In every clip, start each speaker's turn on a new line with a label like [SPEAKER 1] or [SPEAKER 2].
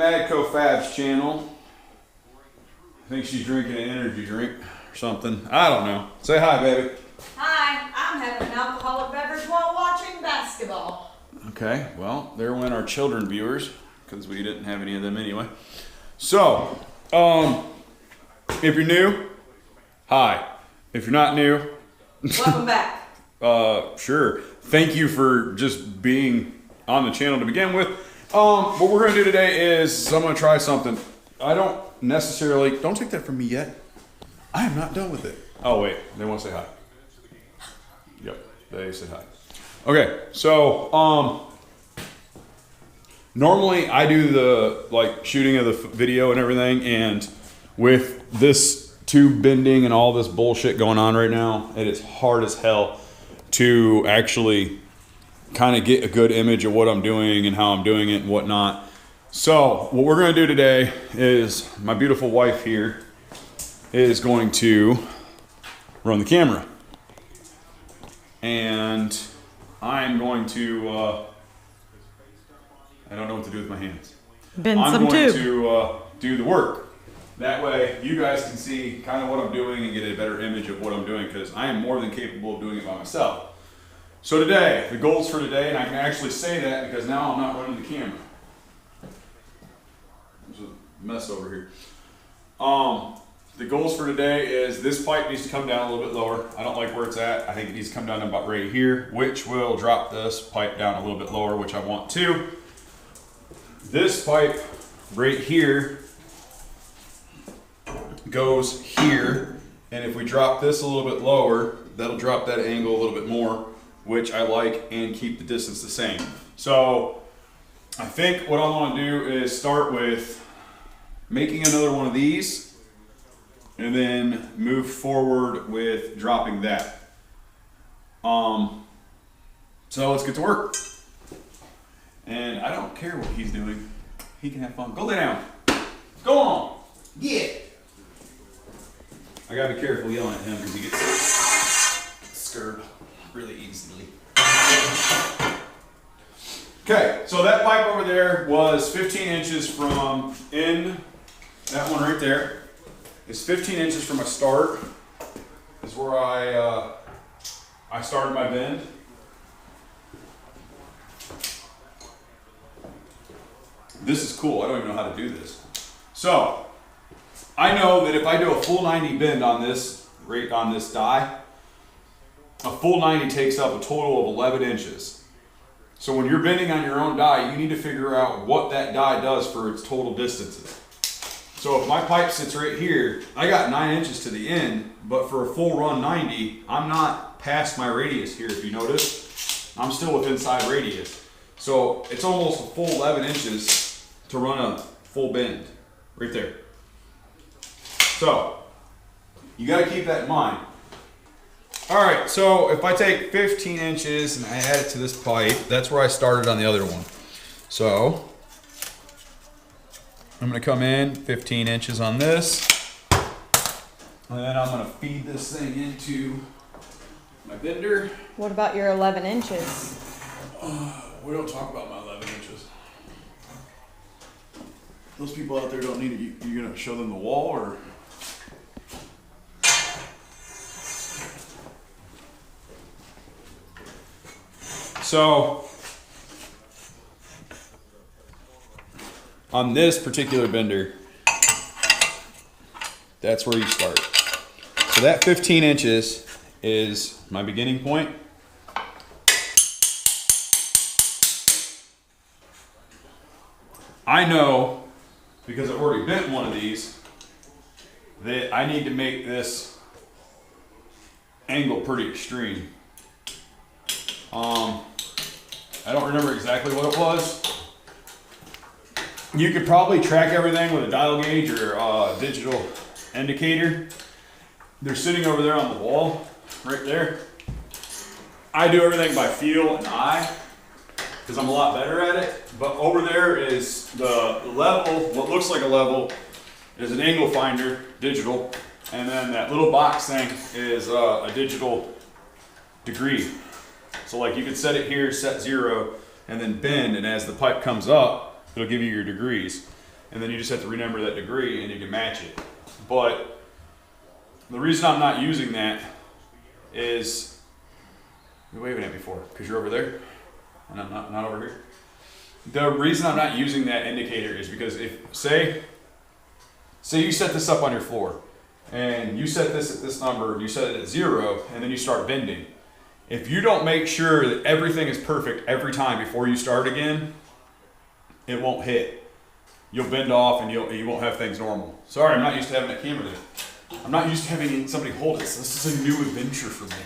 [SPEAKER 1] Madco Fab's channel. I think she's drinking an energy drink or something. I don't know. Say hi, baby.
[SPEAKER 2] Hi, I'm having an alcoholic beverage while watching basketball.
[SPEAKER 1] Okay, well, there went our children viewers, because we didn't have any of them anyway. So, if you're new, hi. If you're not new,
[SPEAKER 2] Welcome back.
[SPEAKER 1] Sure. Thank you for just being on the channel to begin with. What we're going to do today is I'm going to try something. I don't necessarily, don't take that from me yet. I am not done with it. Oh, wait, they want to say hi. Yep, they said hi. Okay, so, normally I do the, shooting of the video and everything, and with this tube bending and all this bullshit going on right now, it is hard as hell to actually kind of get a good image of what I'm doing and how I'm doing it and whatnot. So what we're going to do today is my beautiful wife here is going to run the camera. And I'm going to, I don't know what to do with my hands.
[SPEAKER 2] Bend
[SPEAKER 1] I'm
[SPEAKER 2] some
[SPEAKER 1] going
[SPEAKER 2] tube.
[SPEAKER 1] to do the work. That way you guys can see kind of what I'm doing and get a better image of what I'm doing, because I am more than capable of doing it by myself. So today, the goals for today, and I can actually say that because now I'm not running the camera. There's a mess over here. The goals for today is this pipe needs to come down a little bit lower. I don't like where it's at. I think it needs to come down about right here, which will drop this pipe down a little bit lower, which I want to. This pipe right here goes here, and if we drop this a little bit lower, that'll drop that angle a little bit more, which I like, and keep the distance the same. So I think what I want to do is start with making another one of these and then move forward with dropping that. So let's get to work. And I don't care what he's doing. He can have fun. Go lay down. Go on. Get. I gotta be careful yelling at him because he gets scared really easily. Okay, so that pipe over there was 15 inches from in, that one right there is 15 inches from a start, is where I started my bend. This is cool, I don't even know how to do this. So, I know that if I do a full 90 bend on this, right on this die, a full 90 takes up a total of 11 inches. So when you're bending on your own die, you need to figure out what that die does for its total distances. So if my pipe sits right here, I got 9 inches to the end, but for a full run 90, I'm not past my radius here, if you notice. I'm still within side radius. So it's almost a full 11 inches to run a full bend, right there. So, you gotta keep that in mind. All right, so if I take 15 inches and I add it to this pipe, that's where I started on the other one. So, I'm gonna come in 15 inches on this, and then I'm gonna feed this thing into my bender.
[SPEAKER 2] What about your 11 inches?
[SPEAKER 1] We don't talk about my 11 inches. Those people out there don't need it. You're gonna show them the wall, or? So, on this particular bender, that's where you start. So that 15 inches is my beginning point. I know, because I've already bent one of these, that I need to make this angle pretty extreme. I don't remember exactly what it was. You could probably track everything with a dial gauge or a digital indicator. They're sitting over there on the wall, right there. I do everything by feel and eye, because I'm a lot better at it. But over there is the level, what looks like a level, is an angle finder, digital. And then that little box thing is a digital degree. So like you could set it here, set 0, and then bend, and as the pipe comes up, it'll give you your degrees. and then you just have to remember that degree and you can match it. But the reason I'm not using that is, you're waving at me for, because you're over there and I'm not over here. The reason I'm not using that indicator is because if, say you set this up on your floor and you set this at this number and you set it at 0 and then you start bending. If you don't make sure that everything is perfect every time before you start again, it won't hit. You'll bend off and you won't have things normal. Sorry, I'm not used to having that camera there. I'm not used to having somebody hold it, so this is a new adventure for me.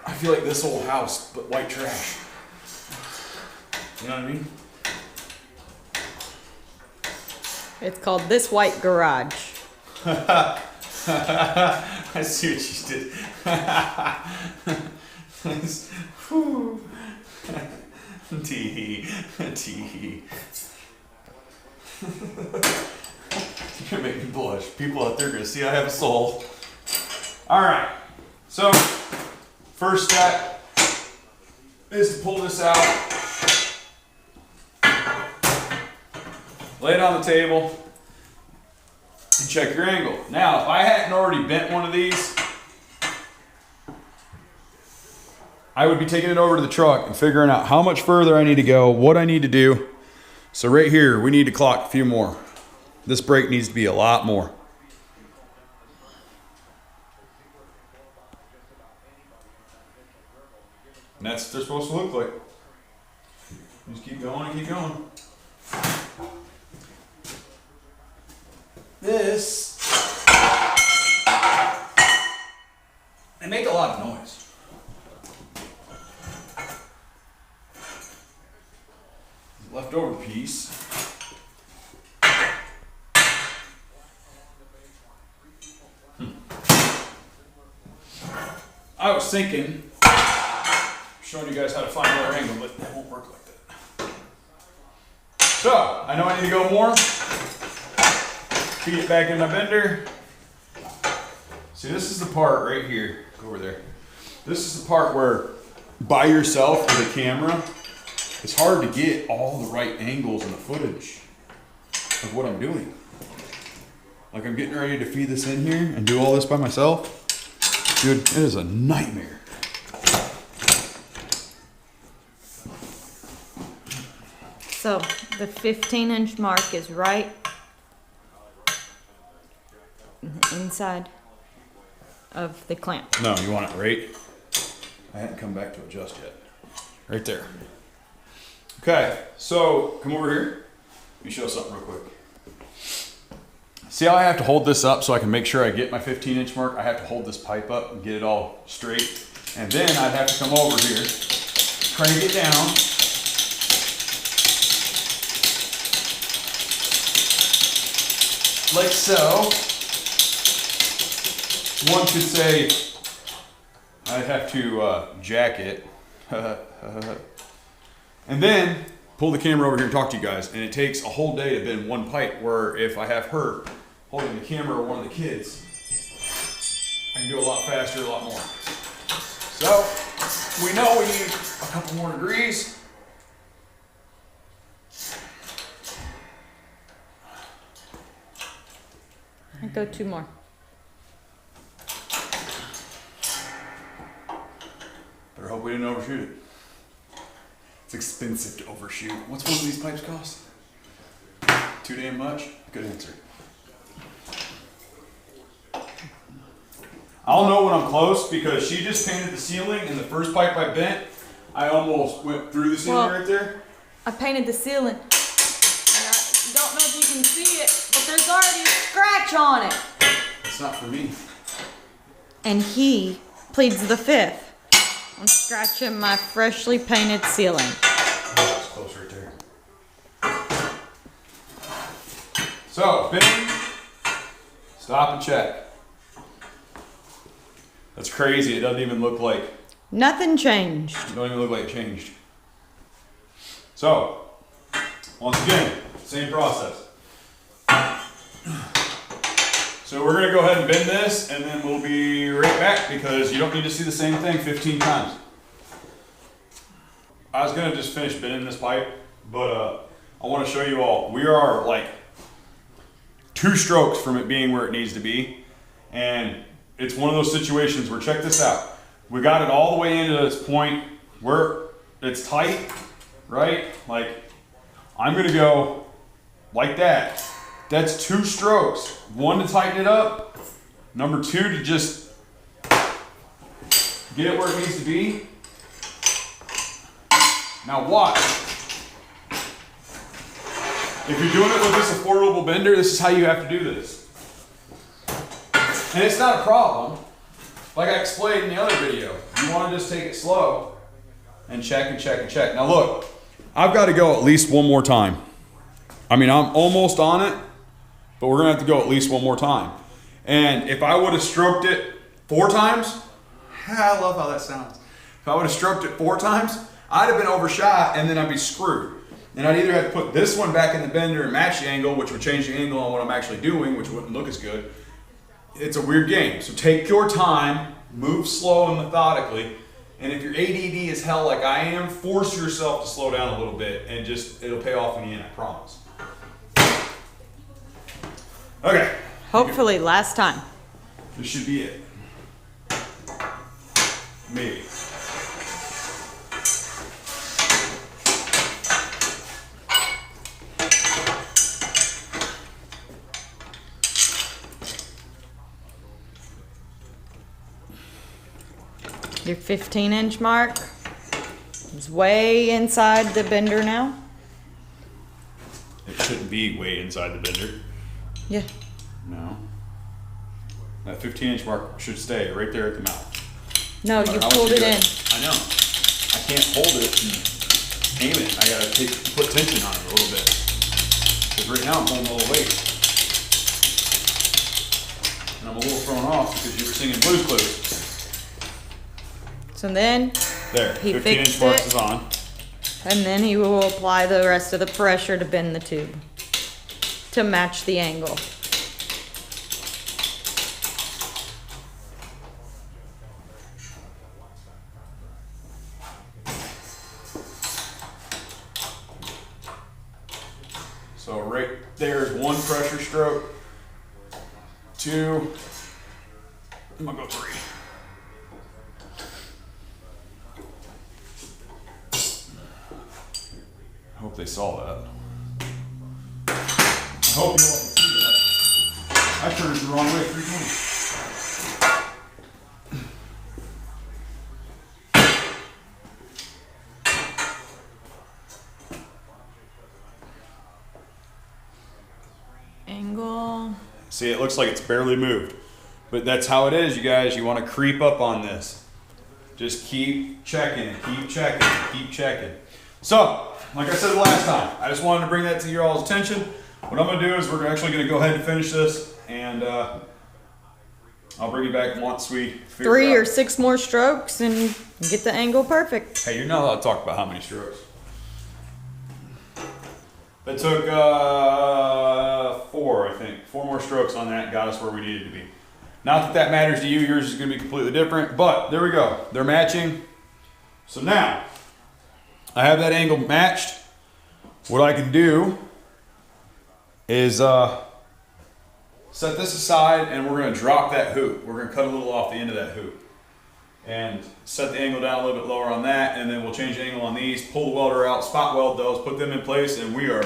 [SPEAKER 1] I feel like this old house, but white trash. You know what I mean?
[SPEAKER 2] It's called This White Garage.
[SPEAKER 1] I see what you did. Whew. Tee. You're gonna make me blush. People out there are gonna see I have a soul. Alright, so first step is to pull this out, lay it on the table, and check your angle. Now, if I hadn't already bent one of these, I would be taking it over to the truck and figuring out how much further I need to go, what I need to do. So right here, we need to clock a few more. This brake needs to be a lot more. And that's what they're supposed to look like. Just keep going and keep going. This, they make a lot of noise. Leftover piece. I was thinking, showing you guys how to find another angle, but that won't work like that. So, I know I need to go more. Feed it back in my bender. See, this is the part right here. Go over there. This is the part where, by yourself with a camera, it's hard to get all the right angles in the footage of what I'm doing. Like I'm getting ready to feed this in here and do all this by myself. Dude, it is a nightmare.
[SPEAKER 2] So the 15-inch mark is right inside of the clamp.
[SPEAKER 1] No, you want it right? I hadn't come back to adjust yet. Right there. Okay, so come over here. Let me show something real quick. See how I have to hold this up so I can make sure I get my 15-inch mark? I have to hold this pipe up and get it all straight. And then I'd have to come over here, crank it down. Like so. One could say I'd have to jack it. And then pull the camera over here and talk to you guys. And it takes a whole day to bend one pipe, where if I have her holding the camera or one of the kids, I can do a lot faster, a lot more. So we know we need a couple more degrees.
[SPEAKER 2] I'd go 2 more.
[SPEAKER 1] Better hope we didn't overshoot it. It's expensive to overshoot. What's one of these pipes cost? Too damn much? Good answer. I'll know when I'm close because she just painted the ceiling, and the first pipe I bent, I almost went through the ceiling right there.
[SPEAKER 2] I painted the ceiling, and I don't know if you can see it, but there's already a scratch on it.
[SPEAKER 1] It's not for me.
[SPEAKER 2] And he pleads the fifth on scratching my freshly painted ceiling.
[SPEAKER 1] Oh, it's close right there. So, bend, stop and check. That's crazy. It doesn't even look like...
[SPEAKER 2] Nothing changed.
[SPEAKER 1] It don't even look like it changed. So, once again, same process. So we're going to go ahead and bend this, and then we'll be right back because you don't need to see the same thing 15 times. I was going to just finish bending this pipe, but I want to show you all. We are like 2 strokes from it being where it needs to be. And it's one of those situations where, check this out. We got it all the way into this point where it's tight, right? Like, I'm gonna go like that. That's 2 strokes. 1 to tighten it up. Number 2 to just get it where it needs to be. Now watch. If you're doing it with this affordable bender, this is how you have to do this. And it's not a problem. Like I explained in the other video, you want to just take it slow and check and check and check. Now look, I've got to go at least one more time. I mean, I'm almost on it, but we're gonna have to go at least one more time. And if I would have stroked it 4 times, I love how that sounds. If I would have stroked it 4 times, I'd have been overshot and then I'd be screwed. And I'd either have to put this one back in the bender and match the angle, which would change the angle on what I'm actually doing, which wouldn't look as good. It's a weird game. So take your time, move slow and methodically. And if you're ADD as hell like I am, force yourself to slow down a little bit and just, it'll pay off in the end, I promise. Okay.
[SPEAKER 2] Hopefully last time.
[SPEAKER 1] This should be it. Maybe.
[SPEAKER 2] Your 15-inch mark is way inside the bender now.
[SPEAKER 1] It shouldn't be way inside the bender.
[SPEAKER 2] Yeah.
[SPEAKER 1] No. That 15-inch mark should stay right there at the mouth.
[SPEAKER 2] No, you pulled it in.
[SPEAKER 1] I know. I can't hold it and aim it. I gotta put tension on it a little bit. Because right now I'm holding a little weight. And I'm a little thrown off because you were singing Blues Clues.
[SPEAKER 2] So then
[SPEAKER 1] There,
[SPEAKER 2] he
[SPEAKER 1] 15-inch
[SPEAKER 2] fixed
[SPEAKER 1] mark
[SPEAKER 2] it.
[SPEAKER 1] is on.
[SPEAKER 2] And then he will apply the rest of the pressure to bend the tube to match the angle.
[SPEAKER 1] So right there's 1 pressure stroke, 2, I'm gonna go 3. I hope they saw that. I hope you all can see that. I turned it the wrong way 3 times.
[SPEAKER 2] Angle.
[SPEAKER 1] See, it looks like it's barely moved. But that's how it is, you guys. You want to creep up on this. Just keep checking, keep checking, keep checking. So, like I said last time, I just wanted to bring that to your all's attention. What I'm going to do is we're actually going to go ahead and finish this, and I'll bring you back once we figure
[SPEAKER 2] 3
[SPEAKER 1] out.
[SPEAKER 2] or 6 more strokes and get the angle perfect.
[SPEAKER 1] Hey, you're not allowed to talk about how many strokes. That took 4, I think. 4 more strokes on that got us where we needed to be. Not that that matters to you. Yours is going to be completely different, but there we go. They're matching. So now, I have that angle matched. What I can do is set this aside, and we're going to drop that hoop. We're going to cut a little off the end of that hoop and set the angle down a little bit lower on that, and then we'll change the angle on these, pull the welder out, spot weld those, put them in place, and we are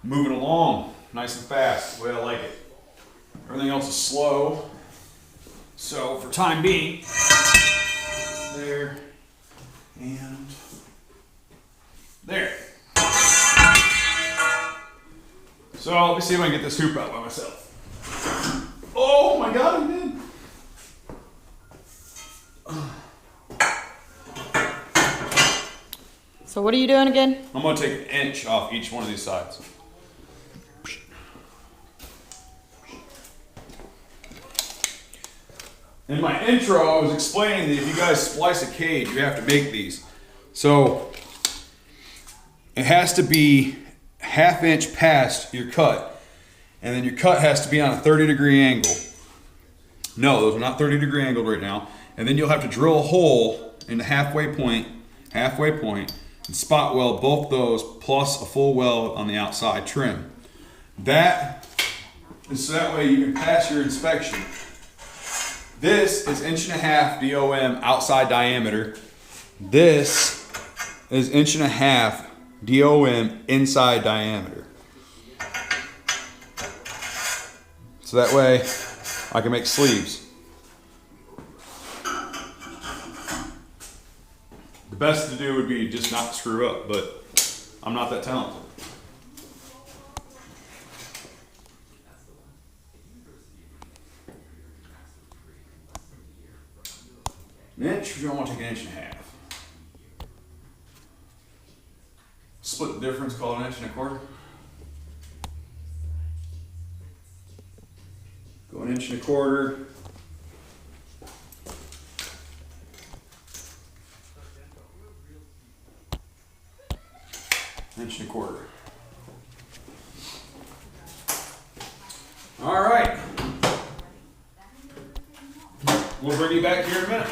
[SPEAKER 1] moving along nice and fast, the way I like it. Everything else is slow. So for time being, there and there. So let me see if I can get this hoop out by myself. Oh my God, I did.
[SPEAKER 2] So what are you doing again?
[SPEAKER 1] I'm going to take an inch off each one of these sides. In my intro, I was explaining that if you guys splice a cage, you have to make these. So it has to be 1/2 inch past your cut. And then your cut has to be on a 30-degree angle. No, those are not 30-degree angled right now. And then you'll have to drill a hole in the halfway point, and spot weld both those plus a full weld on the outside trim. That is so that way you can pass your inspection. This is 1.5 DOM outside diameter. This is 1.5 DOM inside diameter. So that way I can make sleeves. The best to do would be just not screw up, but I'm not that talented. An inch, you don't want to take 1.5 inches. Split the difference, call it 1.25 inches. Go 1.25 inches. Inch and a quarter. All right. We'll bring you back here in a minute.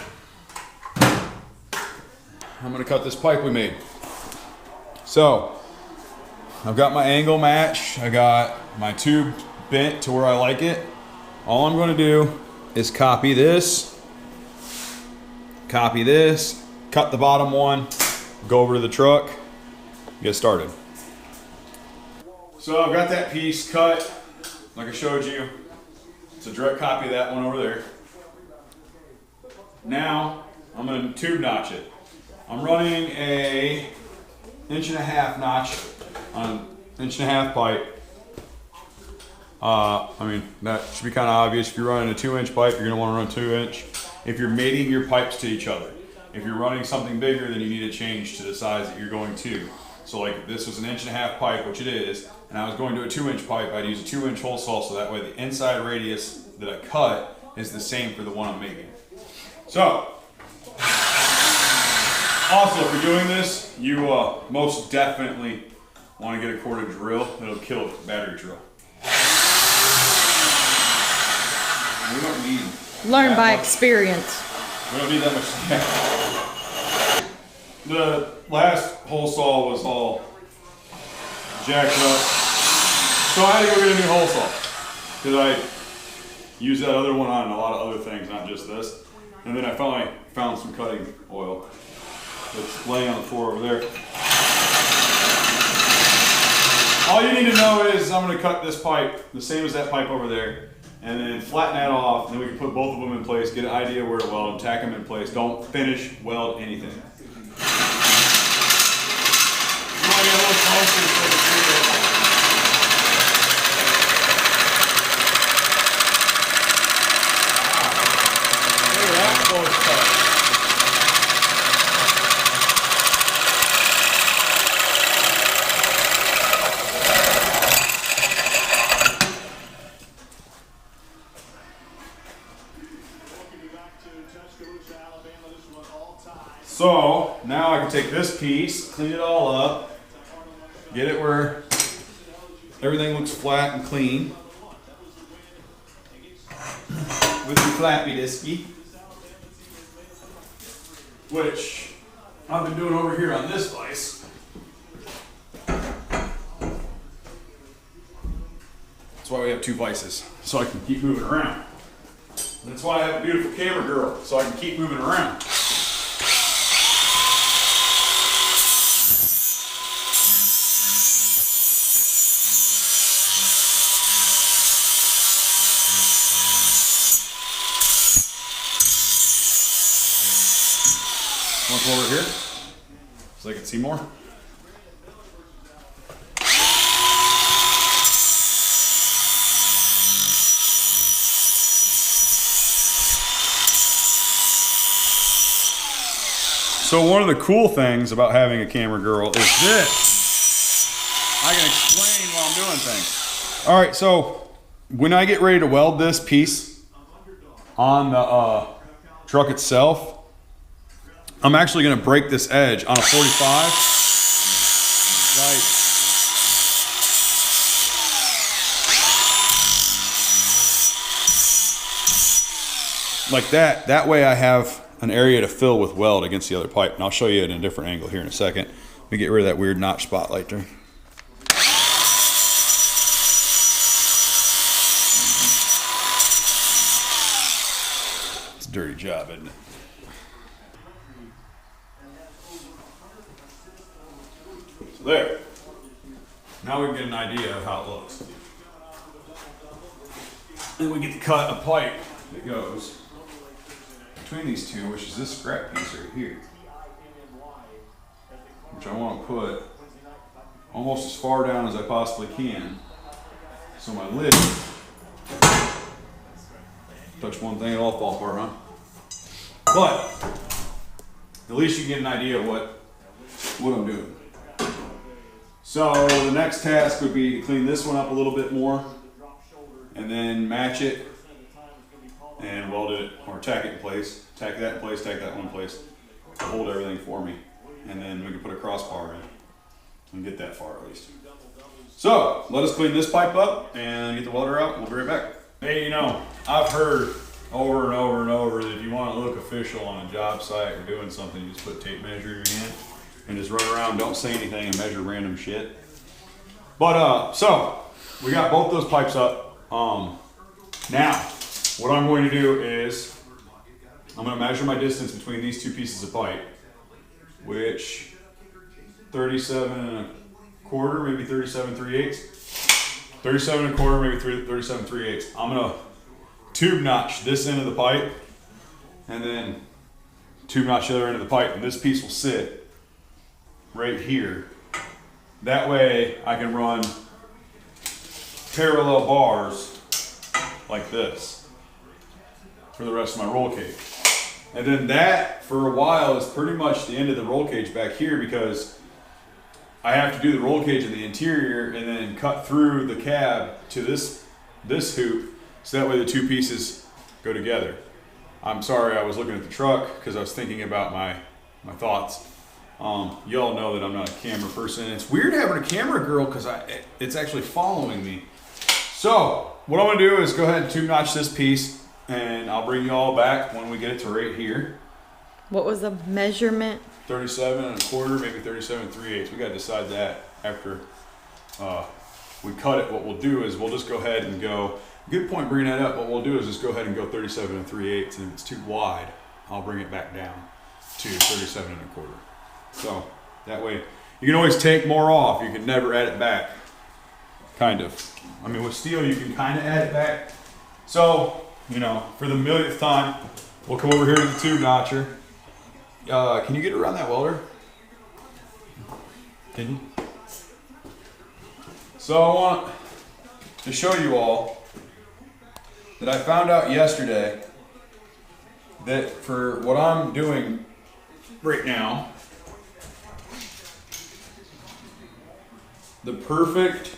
[SPEAKER 1] I'm gonna cut this pipe we made. So, I've got my angle matched. I got my tube bent to where I like it. All I'm gonna do is copy this, cut the bottom one, go over to the truck, get started. So I've got that piece cut like I showed you. It's a direct copy of that one over there. Now I'm going to tube notch it. I'm running a 1.5 inch notch on 1.5 inch pipe. I mean, that should be kind of obvious. If you're running a 2-inch pipe, you're going to want to run 2-inch. If you're mating your pipes to each other. If you're running something bigger, then you need to change to the size that you're going to. So like if this was an 1.5 inch pipe, which it is, and I was going to a 2-inch pipe, I'd use a 2-inch hole saw so that way the inside radius that I cut is the same for the one I'm making. So, also if you're doing this, you most definitely want to get a corded drill. It'll kill a battery drill. We don't need
[SPEAKER 2] Learn by experience.
[SPEAKER 1] We don't need that much. Yeah. The last hole saw was all jacked up, so I had to go get a new hole saw because I used that other one on a lot of other things, not just this. And then I finally found some cutting oil that's laying on the floor over there. All you need to know is I'm going to cut this pipe the same as that pipe over there, and then flatten that off, and then we can put both of them in place, get an idea where to weld and tack them in place. Don't finish weld anything. You want to get a little closer so the Look at that close cut. So now I can take this piece, clean it all up, get it where everything looks flat and clean with the flappy disky, which I've been doing over here on this vise. That's why we have 2 vices, so I can keep moving around. And that's why I have a beautiful camera girl, so I can keep moving around. Want to go over here so I can see more? So one of the cool things about having a camera girl is this. I can explain while I'm doing things. All right, so when I get ready to weld this piece on the truck itself, I'm actually going to break this edge on a 45, like that. That way I have an area to fill with weld against the other pipe. And I'll show you it in a different angle here in a second. Let me get rid of that weird notch spotlight there. It's a dirty job, isn't it? So there. Now we can get an idea of how it looks. And we get to cut a pipe that goes between these two, which is this scrap piece right here, which I want to put almost as far down as I possibly can. So my lid, touch one thing, it'll all fall apart, huh? But at least you get an idea of what I'm doing. So the next task would be to clean this one up a little bit more and then match it and weld it or tack it in place. Tack that in place, tack that one in place. Hold everything for me. And then we can put a crossbar in and get that far at least. So let us clean this pipe up and get the welder out. We'll be right back. Hey, you know, I've heard over and over and over that if you want to look official on a job site or doing something, you just put a tape measure in your hand and just run around, don't say anything and measure random shit. But so we got both those pipes up. Now what I'm going to do is I'm going to measure my distance between these two pieces of pipe, which 37 and a quarter, maybe 37 3/8. 37 and a quarter, maybe 37 3/8. I'm going to tube notch this end of the pipe and then tube notch the other end of the pipe, and this piece will sit right here. That way I can run parallel bars like this for the rest of my roll cage. And then that for a while is pretty much the end of the roll cage back here, because I have to do the roll cage in the interior and then cut through the cab to this hoop, so that way the two pieces go together. I'm sorry, I was looking at the truck because I was thinking about my thoughts. Y'all know that I'm not a camera person. It's weird having a camera girl because it's actually following me. So what I'm gonna do is go ahead and tube notch this piece, and I'll bring you all back when we get it to right here.
[SPEAKER 2] What was the measurement?
[SPEAKER 1] 37 and a quarter, maybe 37 3/8. We gotta decide that after we cut it. What we'll do is we'll just go ahead and go, good point bringing that up. What we'll do is just go ahead and go 37 and 3/8, and if it's too wide, I'll bring it back down to 37 and a quarter. So that way you can always take more off. You can never add it back. Kind of. I mean, with steel, you can kind of add it back. So, you know, for the millionth time, we'll come over here to the tube notcher. Can you get around that welder? Can you? So I want to show you all that I found out yesterday that for what I'm doing right now, the perfect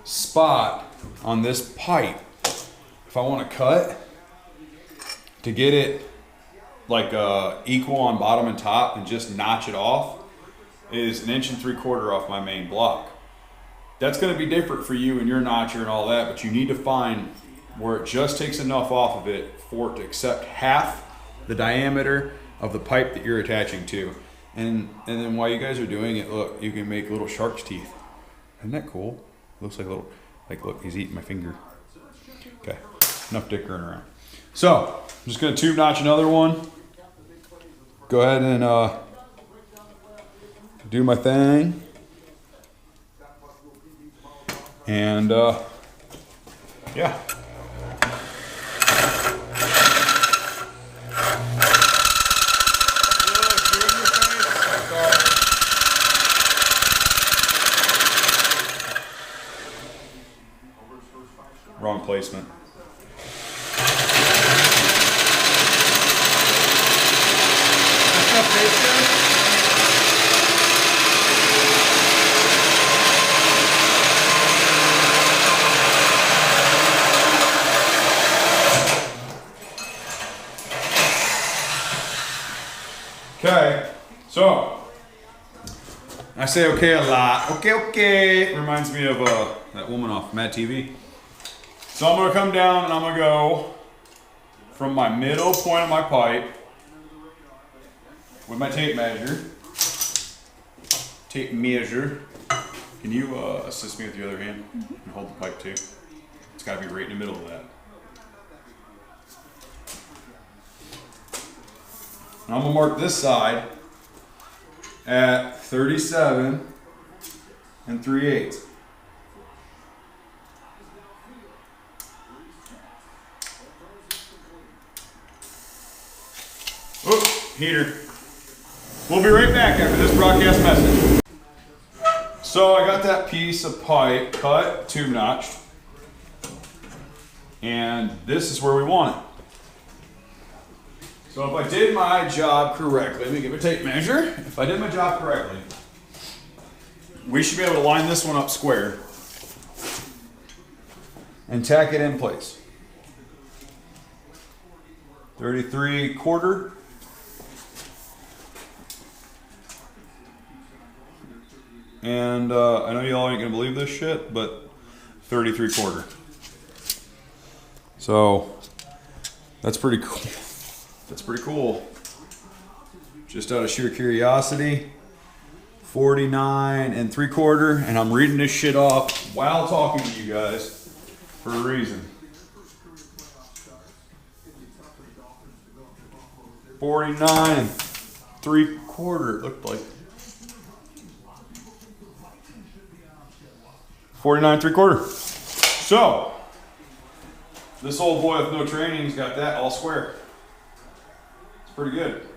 [SPEAKER 1] spot on this pipe, if I want to cut, to get it like equal on bottom and top and just notch it off, is 1 3/4 inches off my main block. That's going to be different for you and your notcher and all that, but you need to find where it just takes enough off of it for it to accept half the diameter of the pipe that you're attaching to. And then while you guys are doing it, look, you can make little shark's teeth. Isn't that cool? Looks like a little, like, look, he's eating my finger. Okay, enough dickering around. So, I'm just gonna tube notch another one. Go ahead and do my thing. And yeah. Wrong placement. Okay, so I say okay a lot. Okay. It reminds me of that woman off Mad TV. So I'm gonna come down and I'm gonna go from my middle point of my pipe with my tape measure. Tape measure. Can you assist me with the other hand and hold the pipe too? It's got to be right in the middle of that. And I'm gonna mark this side at 37 3/8. Oh, heater. We'll be right back after this broadcast message. So I got that piece of pipe cut, tube notched, and this is where we want it. So if I did my job correctly, let me give a tape measure. If I did my job correctly, we should be able to line this one up square and tack it in place. 33/4. And I know y'all ain't gonna believe this shit, but 33/4. So that's pretty cool. That's pretty cool. Just out of sheer curiosity, 49 3/4, and I'm reading this shit off while talking to you guys for a reason. 49 3/4, it looked like. 49 3/4. So, this old boy with no training's got that all square. It's pretty good.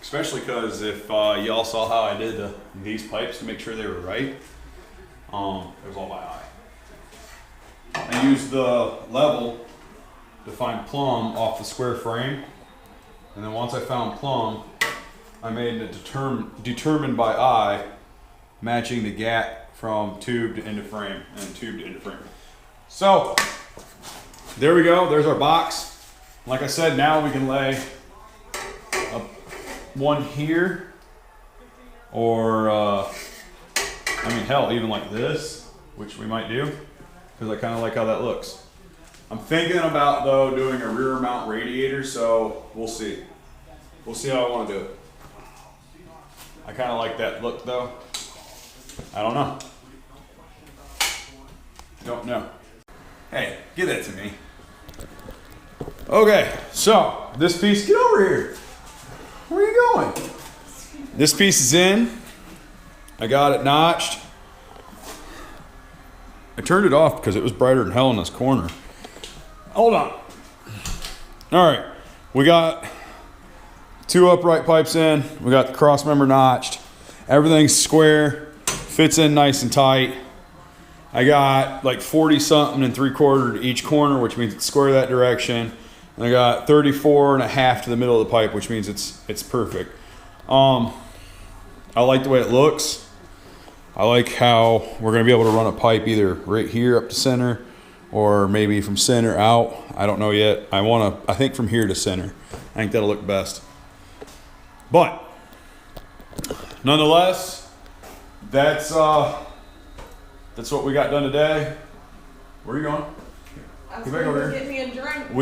[SPEAKER 1] Especially because if y'all saw how I did these pipes to make sure they were right, it was all by eye. I used the level to find plumb off the square frame, and then once I found plumb, I made it determined by eye, matching the gap from tube to end of frame and tube to end of frame. So there we go. There's our box. Like I said, now we can lay one here, or I mean, hell, even like this, which we might do, because I kind of like how that looks. I'm thinking about though doing a rear mount radiator, so we'll see. We'll see how I want to do it. I kind of like that look though. I don't know. Don't know. Hey, give that to me. Okay, so this piece, get over here. Where are you going? This piece is in. I got it notched. I turned it off because it was brighter than hell in this corner. Hold on. All right, we got 2 upright pipes in. We got the cross member notched. Everything's square, fits in nice and tight. I got like 40 something3/4 to each corner, which means it's square that direction. And I got 34.5 to the middle of the pipe, which means it's perfect. I like the way it looks. I like how we're gonna be able to run a pipe either right here up to center, or maybe from center out. I don't know yet. I think from here to center. I think that'll look best. But nonetheless, that's what we got done today. Where are you going? Get back over here.
[SPEAKER 2] Get me a drink.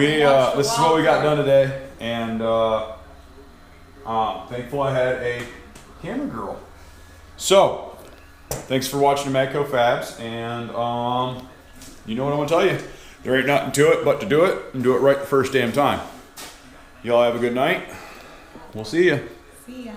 [SPEAKER 1] This is what we got done today, and thankful I had a camera girl. So, thanks for watching the Madco Fabs, and you know what I'm gonna tell you. There ain't nothing to it but to do it, and do it right the first damn time. Y'all have a good night. We'll see ya.
[SPEAKER 2] See ya.